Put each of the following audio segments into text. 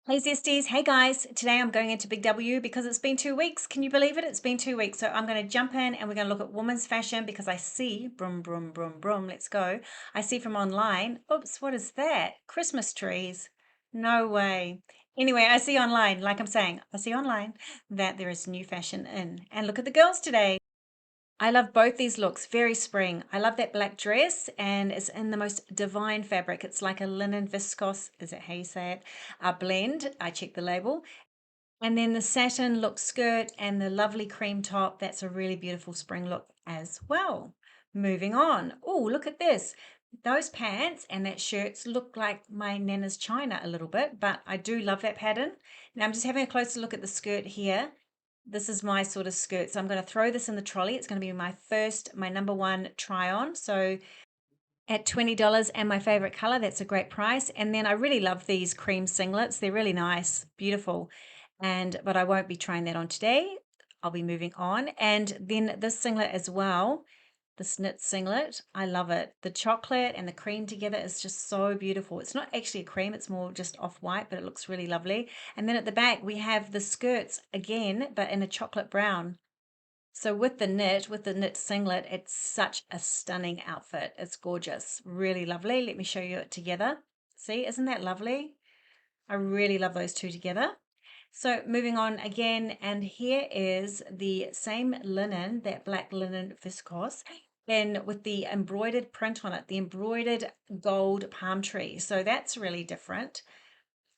Hey Zesties, hey guys. Today I'm going into Big W because it's been 2 weeks. Can you believe it? It's been 2 weeks. So I'm going to jump in and we're going to look at women's fashion because I see, brum, brum, brum, brum, let's go. I see from online, oops, what is that? Christmas trees. No way. Anyway, I see online, like I'm saying, I see online that there is new fashion in. And look at the girls today. I love both these looks, very spring. I love that black dress and it's in the most divine fabric. It's like a linen viscose, is it how you say it? A blend. I checked the label. And then the satin look skirt and the lovely cream top. That's a really beautiful spring look as well. Moving on. Oh, look at this. Those pants and that shirts look like my Nana's China a little bit, but I do love that pattern. Now I'm just having a closer look at the skirt here. This is my sort of skirt. So I'm going to throw this in the trolley. It's going to be my number one try on. So at $20 and my favorite color, that's a great price. And then I really love these cream singlets. They're really nice, beautiful. But I won't be trying that on today. I'll be moving on. And then this singlet as well, this knit singlet, I love it. The chocolate and the cream together is just so beautiful. It's not actually a cream, it's more just off-white, but it looks really lovely. And then at the back, we have the skirts again, but in a chocolate brown. So with the knit singlet, it's such a stunning outfit. It's gorgeous, really lovely. Let me show you it together. See, isn't that lovely? I really love those two together. So moving on again, and here is the same linen, that black linen viscose, and with the embroidered print on it, the embroidered gold palm tree. So that's really different.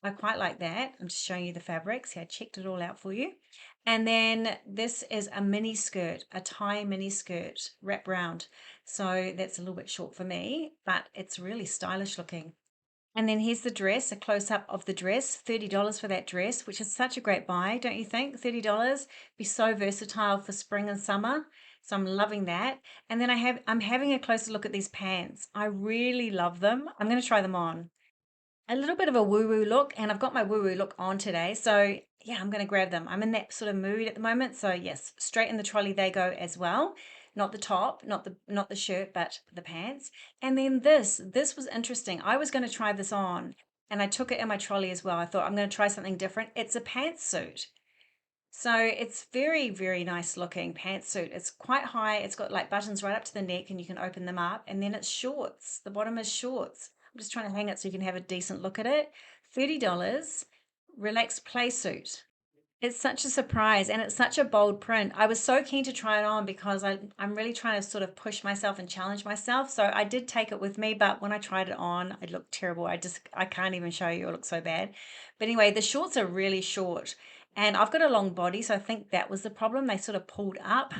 I quite like that. I'm just showing you the fabrics. Yeah, I checked it all out for you. And then this is a mini skirt, a tie mini skirt wrap round. So that's a little bit short for me, but it's really stylish looking. And then here's the dress, a close up of the dress, $30 for that dress, which is such a great buy, don't you think? $30 be so versatile for spring and summer. So I'm loving that. And then I'm having a closer look at these pants. I really love them. I'm going to try them on. A little bit of a woo-woo look, and I've got my woo-woo look on today. So yeah, I'm going to grab them. I'm in that sort of mood at the moment. So yes, straight in the trolley they go as well. Not the top, not the shirt, but the pants. And then this was interesting. I was going to try this on, and I took it in my trolley as well. I thought I'm going to try something different. It's a pantsuit. So it's very, very nice looking pantsuit. It's quite high. It's got like buttons right up to the neck and you can open them up. And then it's shorts. The bottom is shorts. I'm just trying to hang it so you can have a decent look at it. $30, relaxed play suit. It's such a surprise and it's such a bold print. I was so keen to try it on because I'm really trying to sort of push myself and challenge myself. So I did take it with me, but when I tried it on, it looked terrible. I can't even show you, it looks so bad. But anyway, the shorts are really short and I've got a long body, so I think that was the problem. They sort of pulled up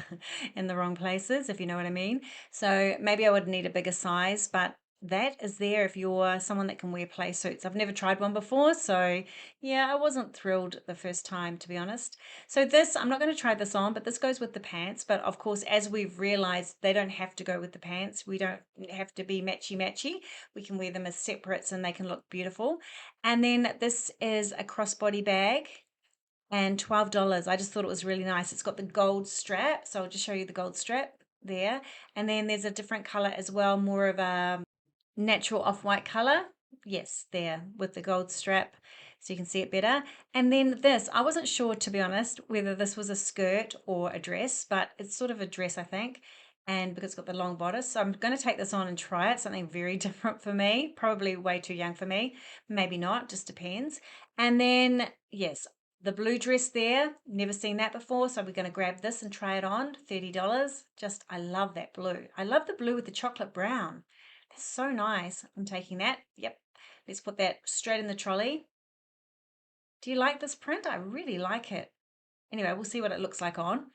in the wrong places, if you know what I mean. So maybe I would need a bigger size, but that is there if you're someone that can wear play suits. I've never tried one before, so yeah, I wasn't thrilled the first time, to be honest. So this, I'm not going to try this on, but this goes with the pants. But of course, as we've realized, they don't have to go with the pants. We don't have to be matchy-matchy. We can wear them as separates and they can look beautiful. And then this is a crossbody bag and $12. I just thought it was really nice. It's got the gold strap, so I'll just show you the gold strap there. And then there's a different color as well, more of a natural off-white color. Yes, there with the gold strap so you can see it better. And then this, I wasn't sure, to be honest, whether this was a skirt or a dress, but it's sort of a dress, I think. And because it's got the long bodice, so I'm going to take this on and try it. Something very different for me, probably way too young for me, maybe not, just depends. And then yes, the blue dress there, never seen that before, so we're going to grab this and try it on. $30. Just, I love that blue. I love the blue with the chocolate brown. That's so nice. I'm taking that. Yep. Let's put that straight in the trolley. Do you like this print? I really like it. Anyway, we'll see what it looks like on.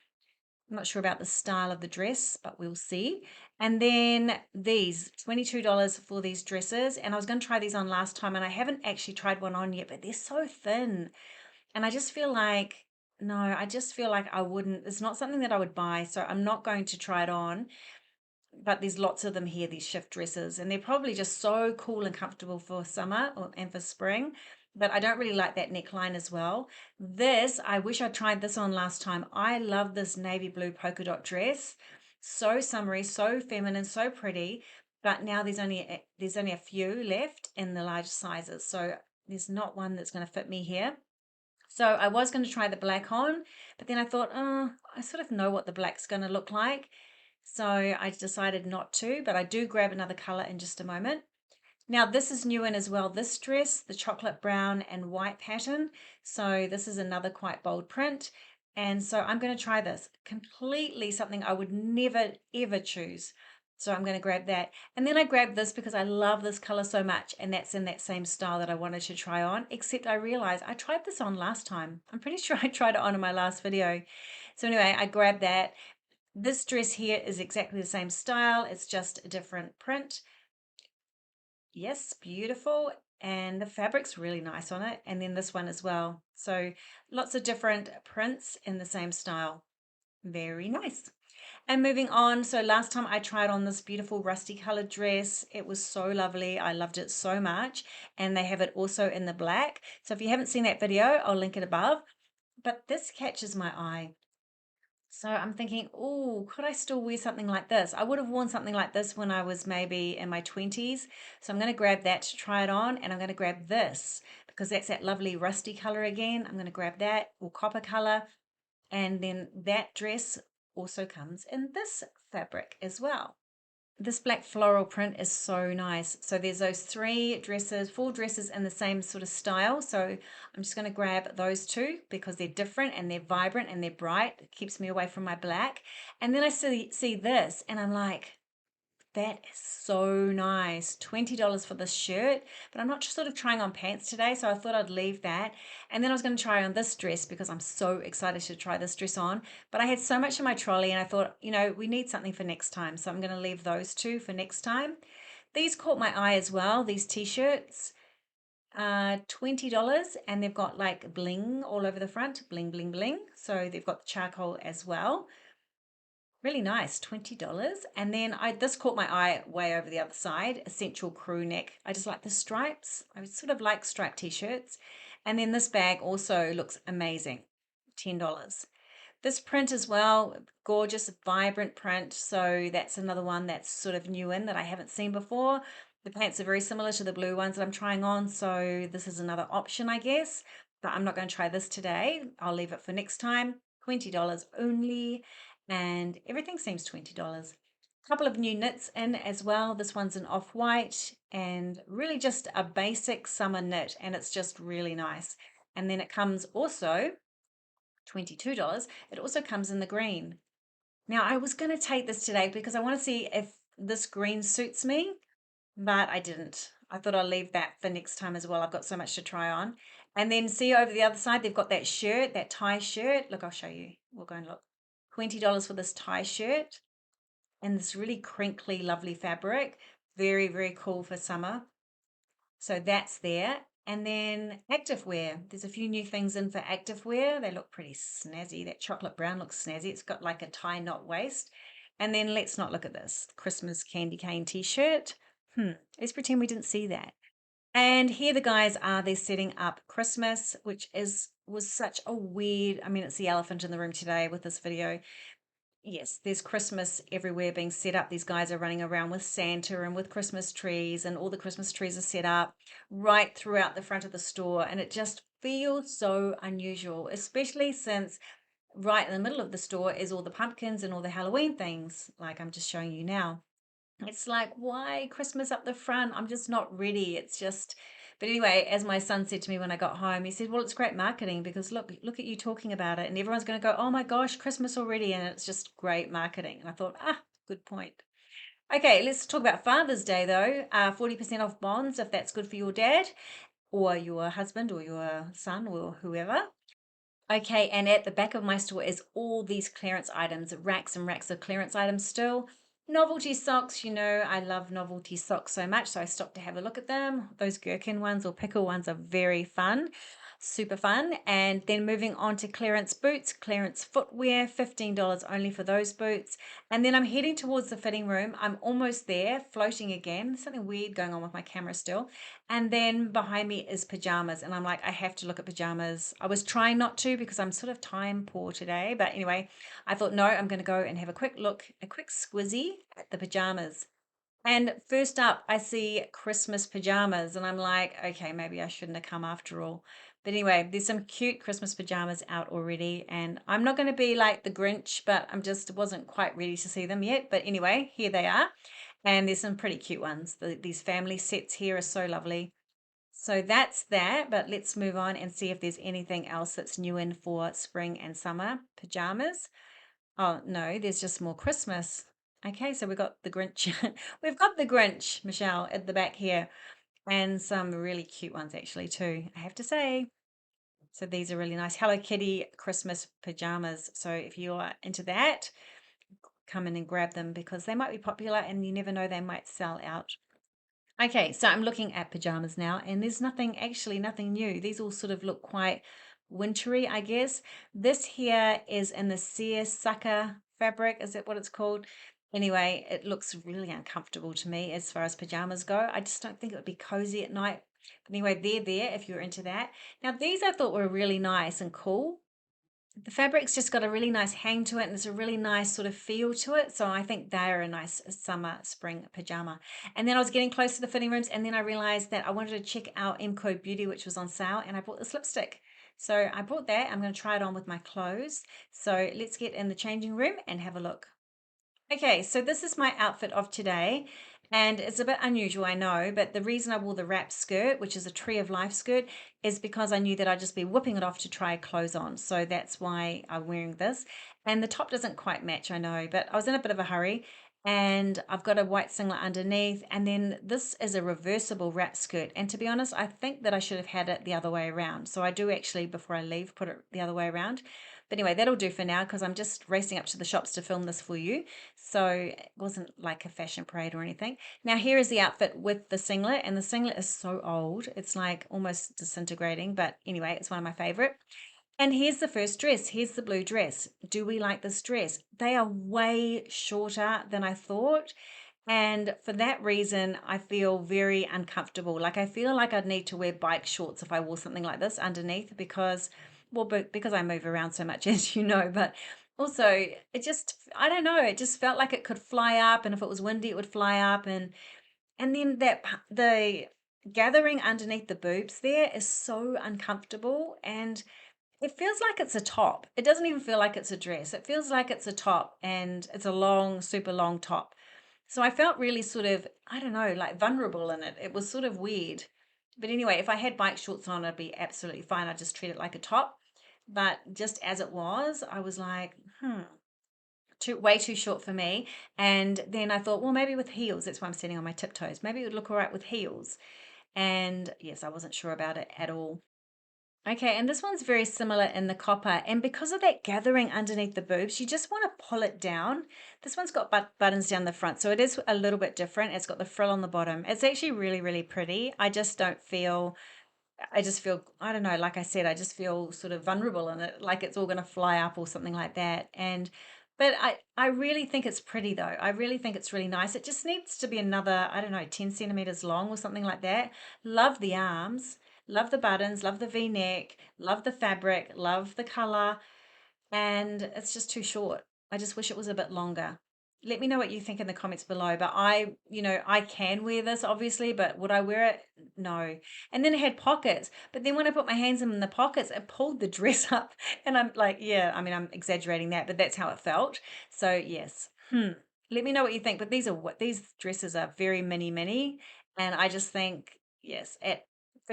I'm not sure about the style of the dress, but we'll see. And then these, $22 for these dresses. And I was going to try these on last time, and I haven't actually tried one on yet, but they're so thin. And I just feel like, no, I just feel like I wouldn't, it's not something that I would buy. So I'm not going to try it on. But there's lots of them here, these shift dresses, and they're probably just so cool and comfortable for summer and for spring. But I don't really like that neckline as well. This, I wish I tried this on last time. I love this navy blue polka dot dress. So summery, so feminine, so pretty. But now there's only a few left in the large sizes. So There's not one that's going to fit me here. So I was going to try the black on, but then I thought, oh, I sort of know what the black's going to look like. So I decided not to, but I do grab another color in just a moment. Now this is new in as well, this dress, the chocolate brown and white pattern. So this is another quite bold print. And so I'm going to try this. Completely something I would never ever choose. So I'm going to grab that. And then I grabbed this because I love this color so much. And that's in that same style that I wanted to try on. Except I realized I tried this on last time. I'm pretty sure I tried it on in my last video. So anyway, I grabbed that. This dress here is exactly the same style. It's just a different print. Yes, beautiful. And the fabric's really nice on it. And then this one as well. So lots of different prints in the same style. Very nice. And moving on, so last time I tried on this beautiful rusty colored dress. It was so lovely. I loved it so much. And they have it also in the black. So if you haven't seen that video, I'll link it above. But this catches my eye. So I'm thinking, oh, could I still wear something like this? I would have worn something like this when I was maybe in my 20s. So I'm going to grab that to try it on, and I'm going to grab this because that's that lovely rusty color again. I'm going to grab that, or copper color, and then that dress also comes in this fabric as well. This black floral print is so nice. So there's those four dresses in the same sort of style. So I'm just going to grab those two because they're different and they're vibrant and they're bright. It keeps me away from my black. And then I see this and I'm like, that is so nice. $20 for this shirt, but I'm not just sort of trying on pants today, so I thought I'd leave that. And then I was going to try on this dress because I'm so excited to try this dress on. But I had so much in my trolley and I thought, we need something for next time. So I'm going to leave those two for next time. These caught my eye as well, these t-shirts. $20 and they've got like bling all over the front, bling, bling, bling. So they've got the charcoal as well. Really nice, $20. And then this caught my eye way over the other side, essential crew neck. I just like the stripes. I sort of like striped t-shirts. And then this bag also looks amazing, $10. This print as well, gorgeous, vibrant print. So that's another one that's sort of new in that I haven't seen before. The pants are very similar to the blue ones that I'm trying on. So this is another option, I guess. But I'm not going to try this today. I'll leave it for next time. $20 only. And everything seems $20. A couple of new knits in as well. This one's an off-white and really just a basic summer knit. And it's just really nice. And then it comes also $22. It also comes in the green. Now, I was going to take this today because I want to see if this green suits me, but I didn't. I thought I'll leave that for next time as well. I've got so much to try on. And then see over the other side, they've got that shirt, that tie shirt. Look, I'll show you. We'll go and look. $20 for this tie shirt and this really crinkly, lovely fabric. Very, very cool for summer. So that's there. And then activewear. There's a few new things in for activewear. They look pretty snazzy. That chocolate brown looks snazzy. It's got like a tie knot waist. And then let's not look at this Christmas candy cane t-shirt. Let's pretend we didn't see that. And here the guys are, they're setting up Christmas, which was such a weird, I mean, it's the elephant in the room today with this video. Yes, there's Christmas everywhere being set up. These guys are running around with Santa and with Christmas trees, and all the Christmas trees are set up right throughout the front of the store. And it just feels so unusual, especially since right in the middle of the store is all the pumpkins and all the Halloween things, like I'm just showing you now. It's like, why Christmas up the front? I'm just not ready. It's just, but anyway, as my son said to me when I got home, he said, well, it's great marketing because look at you talking about it. And everyone's going to go, oh my gosh, Christmas already. And it's just great marketing. And I thought, good point. Okay, let's talk about Father's Day though. 40% off bonds if that's good for your dad or your husband or your son or whoever. Okay, and at the back of my store is all these clearance items, racks and racks of clearance items still. Novelty socks, I love novelty socks so much, so I stopped to have a look at them. Those gherkin ones or pickle ones are very fun, super fun. And then moving on to clearance boots, clearance footwear, $15 only for those boots. And then I'm heading towards the fitting room. I'm almost there, floating again. There's something weird going on with my camera still. And then behind me is pajamas. And I'm like, I have to look at pajamas. I was trying not to because I'm sort of time poor today. But anyway, I thought, no, I'm going to go and have a quick look, a quick squizzy at the pajamas. And first up, I see Christmas pajamas, and I'm like, okay, maybe I shouldn't have come after all. But anyway, there's some cute Christmas pajamas out already, and I'm not going to be like the Grinch, but I'm just wasn't quite ready to see them yet. But anyway, here they are, and there's some pretty cute ones. These family sets here are so lovely. So that's that, but let's move on and see if there's anything else that's new in for spring and summer pajamas. Oh, no, there's just more Christmas. Okay, so we've got the Grinch. We've got the Grinch, Michelle, at the back here, and some really cute ones actually too, I have to say. So these are really nice Hello Kitty Christmas pajamas. So if you are into that, come in and grab them because they might be popular and you never know, they might sell out. Okay, so I'm looking at pajamas now, and there's nothing, actually nothing new. These all sort of look quite wintry, I guess. This here is in the seersucker fabric. Is that what it's called? Anyway, it looks really uncomfortable to me as far as pajamas go. I just don't think it would be cozy at night. But anyway, they're there if you're into that. Now, these I thought were really nice and cool. The fabric's just got a really nice hang to it and it's a really nice sort of feel to it. So I think they're a nice summer spring pajama. And then I was getting close to the fitting rooms and then I realized that I wanted to check out M Code Beauty, which was on sale, and I bought this lipstick. So I bought that. I'm going to try it on with my clothes. So let's get in the changing room and have a look. Okay, so this is my outfit of today, and it's a bit unusual, I know, but the reason I wore the wrap skirt, which is a Tree of Life skirt, is because I knew that I'd just be whipping it off to try clothes on. So that's why I'm wearing this. And the top doesn't quite match, I know, but I was in a bit of a hurry. And I've got a white singlet underneath, and then this is a reversible wrap skirt. And to be honest, I think that I should have had it the other way around. So I do actually, before I leave, put it the other way around. But anyway, that'll do for now because I'm just racing up to the shops to film this for you. So it wasn't like a fashion parade or anything. Now here is the outfit with the singlet, and the singlet is so old. It's like almost disintegrating, but anyway, it's one of my favorite. And here's the first dress. Here's the blue dress. Do we like this dress? They are way shorter than I thought. And for that reason, I feel very uncomfortable. Like I feel like I'd need to wear bike shorts if I wore something like this underneath because, well, but because I move around so much, as you know, but also it just, I don't know, it just felt like it could fly up, and if it was windy, it would fly up. And then the gathering underneath the boobs there is so uncomfortable, and it feels like it's a top. It doesn't even feel like it's a dress. It feels like it's a top, and it's a long, super long top. So I felt really sort of, I don't know, like vulnerable in it. It was sort of weird. But anyway, if I had bike shorts on, I'd be absolutely fine. I'd just treat it like a top. But just as it was, I was like, way too short for me. And then I thought, well, maybe with heels. That's why I'm standing on my tiptoes. Maybe it would look all right with heels. And yes, I wasn't sure about it at all. Okay, and this one's very similar in the copper. And because of that gathering underneath the boobs, you just want to pull it down. This one's got buttons down the front, so it is a little bit different. It's got the frill on the bottom. It's actually really, really pretty. I just feel, I don't know, like I said, I just feel sort of vulnerable in it, like it's all going to fly up or something like that. But I really think it's pretty though. I really think it's really nice. It just needs to be another, I don't know, 10 centimeters long or something like that. Love the arms, love the buttons, love the V-neck, love the fabric, love the color, and it's just too short. I just wish it was a bit longer. Let me know what you think in the comments below. But I can wear this obviously, but would I wear it? No. And then it had pockets. But then when I put my hands in the pockets, it pulled the dress up. And I'm like, yeah, I mean, I'm exaggerating that, but that's how it felt. So yes. Let me know what you think. But these dresses are very mini mini. And I just think, yes, at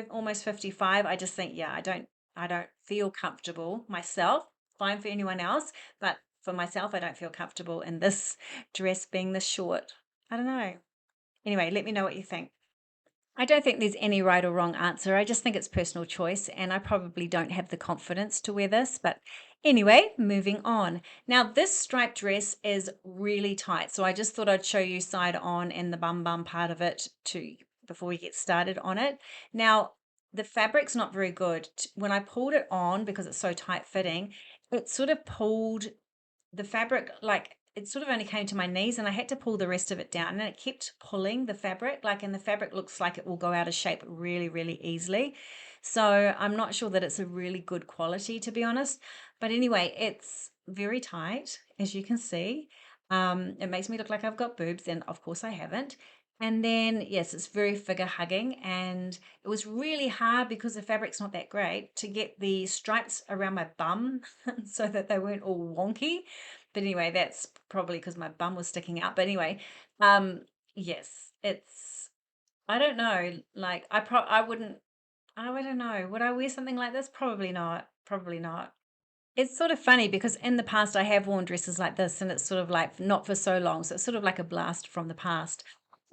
almost 55, I just think, yeah, I don't feel comfortable myself. Fine for anyone else, but for myself, I don't feel comfortable in this dress being this short. I don't know. Anyway, let me know what you think. I don't think there's any right or wrong answer. I just think it's personal choice, and I probably don't have the confidence to wear this. But anyway, moving on. Now, this striped dress is really tight, so I just thought I'd show you side on and the bum part of it to before we get started on it. Now, the fabric's not very good. When I pulled it on, because it's so tight fitting, it sort of pulled the fabric, like it sort of only came to my knees, and I had to pull the rest of it down, and it kept pulling the fabric, like, and the fabric looks like it will go out of shape really, really easily. So I'm not sure that it's a really good quality, to be honest. But anyway, it's very tight, as you can see. It makes me look like I've got boobs, and of course I haven't. And then, yes, it's very figure hugging. And it was really hard because the fabric's not that great to get the stripes around my bum so that they weren't all wonky. But anyway, that's probably because my bum was sticking out. But anyway, um, yes, I don't know. Like, I wouldn't, I don't know. Would I wear something like this? Probably not. Probably not. It's sort of funny because in the past I have worn dresses like this and it's sort of like not for so long. So it's sort of like a blast from the past.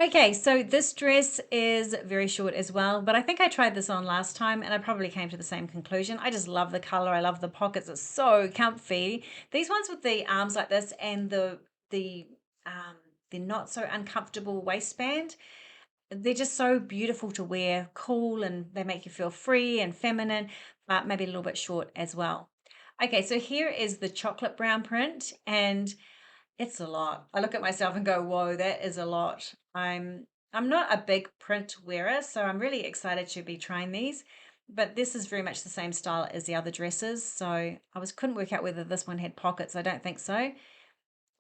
Okay, so this dress is very short as well, but I think I tried this on last time and I probably came to the same conclusion. I just love the color. I love the pockets. It's so comfy. These ones with the arms like this and the um the not so uncomfortable waistband, they're just so beautiful to wear, cool, and they make you feel free and feminine, but maybe a little bit short as well. Okay, so here is the chocolate brown print, and it's a lot. I look at myself and go, "Whoa, that is a lot." I'm not a big print wearer, so I'm really excited to be trying these. But this is very much the same style as the other dresses, so couldn't work out whether this one had pockets. I don't think so.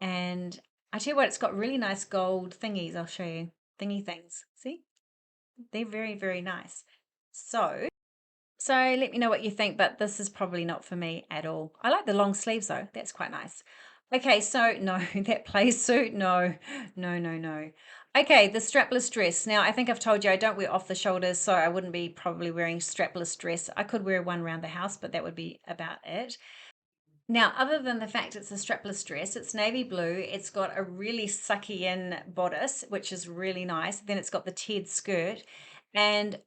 And I tell you what, it's got really nice gold thingies. I'll show you thingy things. See? They're very, very nice. So, so let me know what you think, but this is probably not for me at all. I like the long sleeves though. That's quite nice. Okay, so no, that play suit, no, no, no, no. Okay, the strapless dress. Now, I think I've told you I don't wear off the shoulders, so I wouldn't be probably wearing strapless dress. I could wear one around the house, but that would be about it. Now, other than the fact it's a strapless dress, it's navy blue. It's got a really sucky in bodice, which is really nice. Then it's got the tiered skirt. And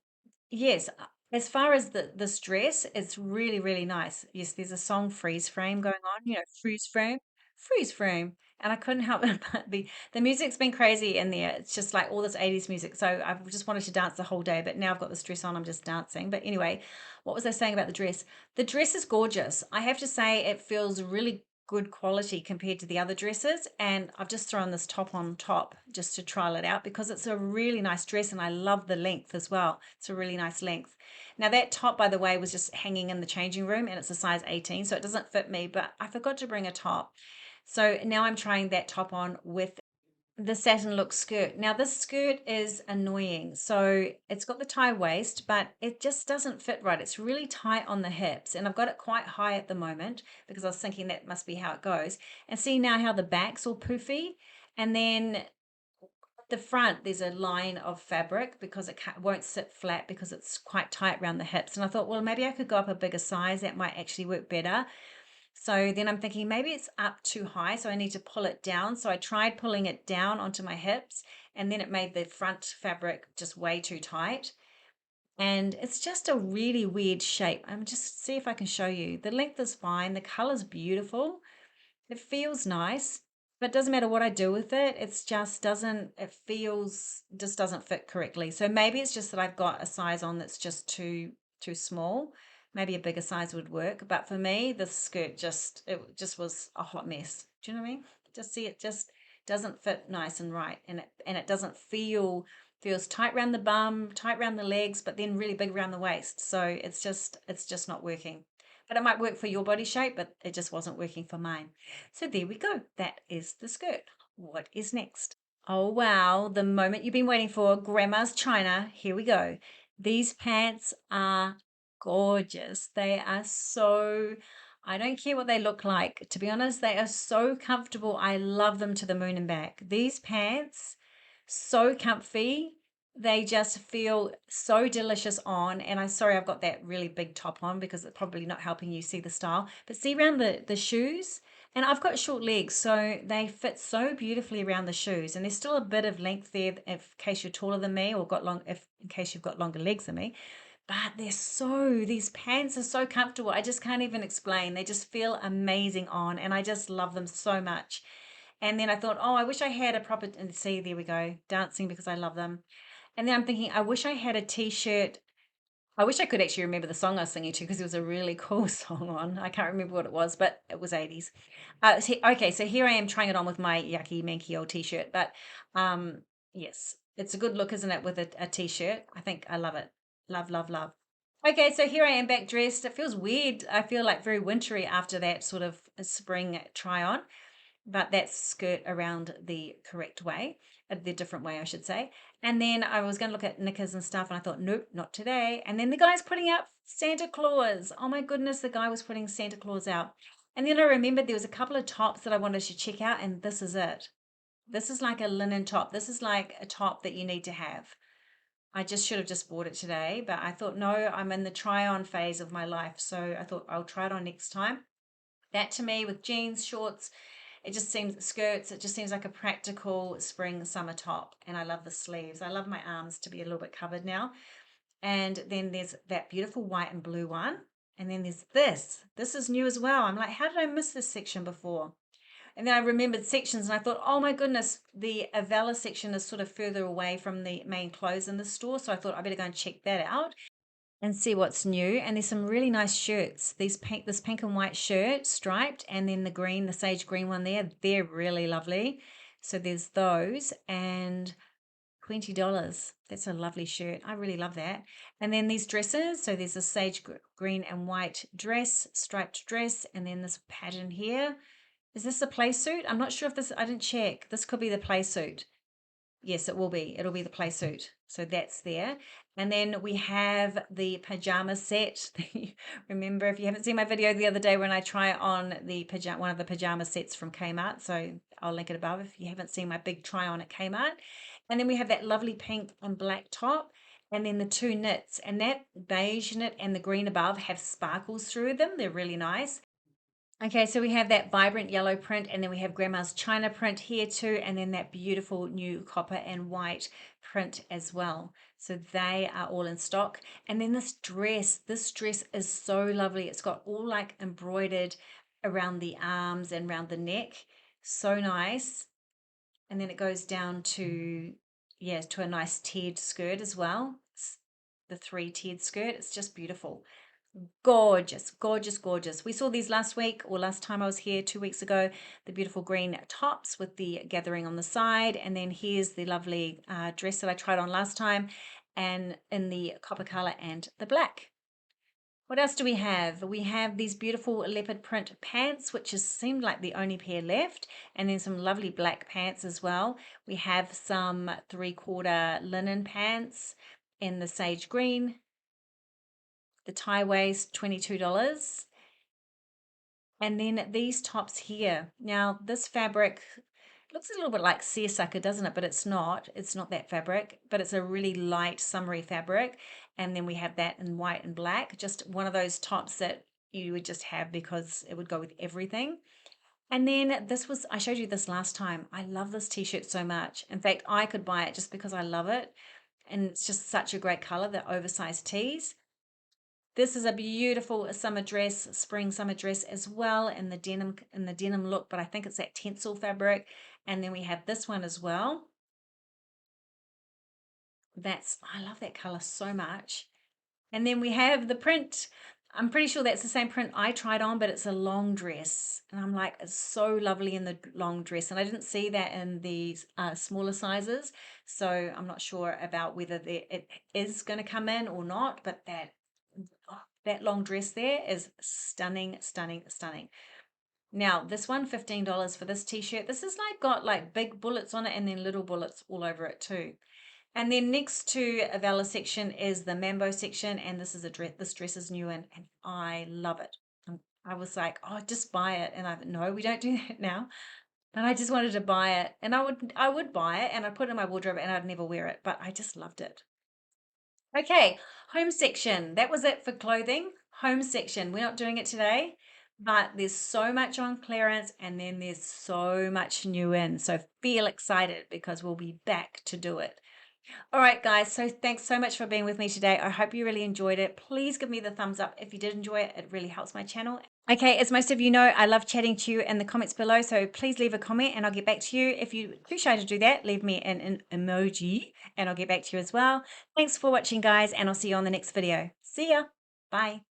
yes, as far as this dress, it's really, really nice. Yes, there's a song freeze frame going on, freeze frame. And I couldn't help it but the music's been crazy in there. It's just like all this 80s music. So I've just wanted to dance the whole day, but now I've got this dress on, I'm just dancing. But anyway, what was I saying about the dress? The dress is gorgeous. I have to say it feels really good quality compared to the other dresses, and I've just thrown this top on top just to trial it out because it's a really nice dress and I love the length as well. It's a really nice length. Now that top, by the way, was just hanging in the changing room and it's a size 18, so it doesn't fit me, but I forgot to bring a top. So now I'm trying that top on with the satin look skirt. Now this skirt is annoying. So it's got the tie waist, but it just doesn't fit right. It's really tight on the hips and I've got it quite high at the moment because I was thinking that must be how it goes. And see now how the back's all poofy, and then at the front there's a line of fabric because won't sit flat because it's quite tight around the hips. And I thought, well, maybe I could go up a bigger size. That might actually work better. So then I'm thinking maybe it's up too high, so I need to pull it down. So I tried pulling it down onto my hips, and then it made the front fabric just way too tight. And it's just a really weird shape. I'm just see if I can show you. The length is fine, the color's beautiful, it feels nice, but it doesn't matter what I do with it. It's just doesn't, it feels, just doesn't fit correctly. So maybe it's just that I've got a size on that's just too small. Maybe a bigger size would work. But for me, this skirt it just was a hot mess. Do you know what I mean? Just see, it just doesn't fit nice and right. And it doesn't feels tight around the bum, tight around the legs, but then really big around the waist. So it's just not working. But it might work for your body shape, but it just wasn't working for mine. So there we go. That is the skirt. What is next? Oh, wow. The moment you've been waiting for, Grandma's China. Here we go. These pants are gorgeous. They are so, I don't care what they look like. To be honest, they are so comfortable. I love them to the moon and back. These pants, so comfy. They just feel so delicious on. And I'm sorry I've got that really big top on because it's probably not helping you see the style. But see around the shoes, and I've got short legs, so they fit so beautifully around the shoes. And there's still a bit of length there in case you're taller than me or in case you've got longer legs than me. But these pants are so comfortable. I just can't even explain. They just feel amazing on, and I just love them so much. And then I thought, oh, I wish I had a proper, and see, there we go, dancing because I love them. And then I'm thinking, I wish I had a t-shirt. I wish I could actually remember the song I was singing to because it was a really cool song on. I can't remember what it was, but it was 80s. Okay, so here I am trying it on with my yucky, manky old t-shirt. But yes, it's a good look, isn't it, with a t-shirt? I think I love it. Love, love, love. Okay, so here I am back dressed. It feels weird. I feel like very wintry after that sort of spring try on. but that's skirt around the correct way, the different way, I should say. And then I was going to look at knickers and stuff, and I thought, nope, not today. And then the guy's putting out Santa Claus. Oh my goodness, the guy was putting Santa Claus out. And then I remembered there was a couple of tops that I wanted to check out, and this is it. This is like a linen top. This is like a top that you need to have. I just should have just bought it today, but I thought, no, I'm in the try on phase of my life. So I thought I'll try it on next time. That to me, with jeans, shorts, it just seems skirts, it just seems like a practical spring summer top. And I love the sleeves. I love my arms to be a little bit covered now. And then there's that beautiful white and blue one. And then there's this. This is new as well. I'm like, how did I miss this section before? And then I remembered sections and I thought, oh my goodness, the Avella section is sort of further away from the main clothes in the store. So I thought I better go and check that out and see what's new. And there's some really nice shirts. This pink and white shirt, striped, and then the green, the sage green one there. They're really lovely. So there's those and $20. That's a lovely shirt. I really love that. And then these dresses. So there's a sage green and white dress, striped dress, and then this pattern here. Is this a play suit? I'm not sure if this, I didn't check. This could be the play suit. Yes, it will be. It'll be the play suit. So that's there. And then we have the pajama set. Remember, if you haven't seen my video the other day when I try on the one of the pajama sets from Kmart, so I'll link it above if you haven't seen my big try on at Kmart. And then we have that lovely pink and black top, and then the two knits, and that beige knit and the green above have sparkles through them. They're really nice. Okay, so we have that vibrant yellow print, and then we have Grandma's China print here too, and then that beautiful new copper and white print as well. So they are all in stock. And then this dress is so lovely. It's got all like embroidered around the arms and around the neck. So nice. And then it goes down to, yeah, to a nice tiered skirt as well. The three tiered skirt. It's just beautiful. Gorgeous, gorgeous, gorgeous. We saw these last week or last time I was here 2 weeks ago, the beautiful green tops with the gathering on the side. And then here's the lovely dress that I tried on last time and in the copper color and the black. What else do we have? We have these beautiful leopard print pants, which has seemed like the only pair left, and then some lovely black pants as well. We have some 3/4 linen pants in the sage green. The tie weighs $22. And then these tops here. Now, this fabric looks a little bit like seersucker, doesn't it? But it's not. It's not that fabric, but it's a really light, summery fabric. And then we have that in white and black. Just one of those tops that you would just have because it would go with everything. And then this was, I showed you this last time. I love this t-shirt so much. In fact, I could buy it just because I love it. And it's just such a great color, the oversized tees. This is a beautiful summer dress, spring summer dress as well in the denim look, but I think it's that tencel fabric. And then we have this one as well. I love that color so much. And then we have the print. I'm pretty sure that's the same print I tried on, but it's a long dress. And I'm like, it's so lovely in the long dress. And I didn't see that in the smaller sizes. So I'm not sure about whether it is going to come in or not, but that long dress there is stunning, stunning, stunning. Now, this one, $15 for this t-shirt. This is like got like big bullets on it and then little bullets all over it too. And then next to Avella section is the Mambo section, and this is a dress. This dress is new and I love it. I was like, oh, just buy it, and no, we don't do that now. But I just wanted to buy it, and I would buy it, and I'd put it in my wardrobe, and I'd never wear it. But I just loved it. Okay, home section. That was it for clothing. Home section. We're not doing it today, but there's so much on clearance and then there's so much new in. So feel excited because we'll be back to do it. All right, guys. So thanks so much for being with me today. I hope you really enjoyed it. Please give me the thumbs up if you did enjoy it. It really helps my channel. Okay, as most of you know, I love chatting to you in the comments below. So please leave a comment and I'll get back to you. If you're too shy to do that, leave me an emoji and I'll get back to you as well. Thanks for watching, guys, and I'll see you on the next video. See ya. Bye.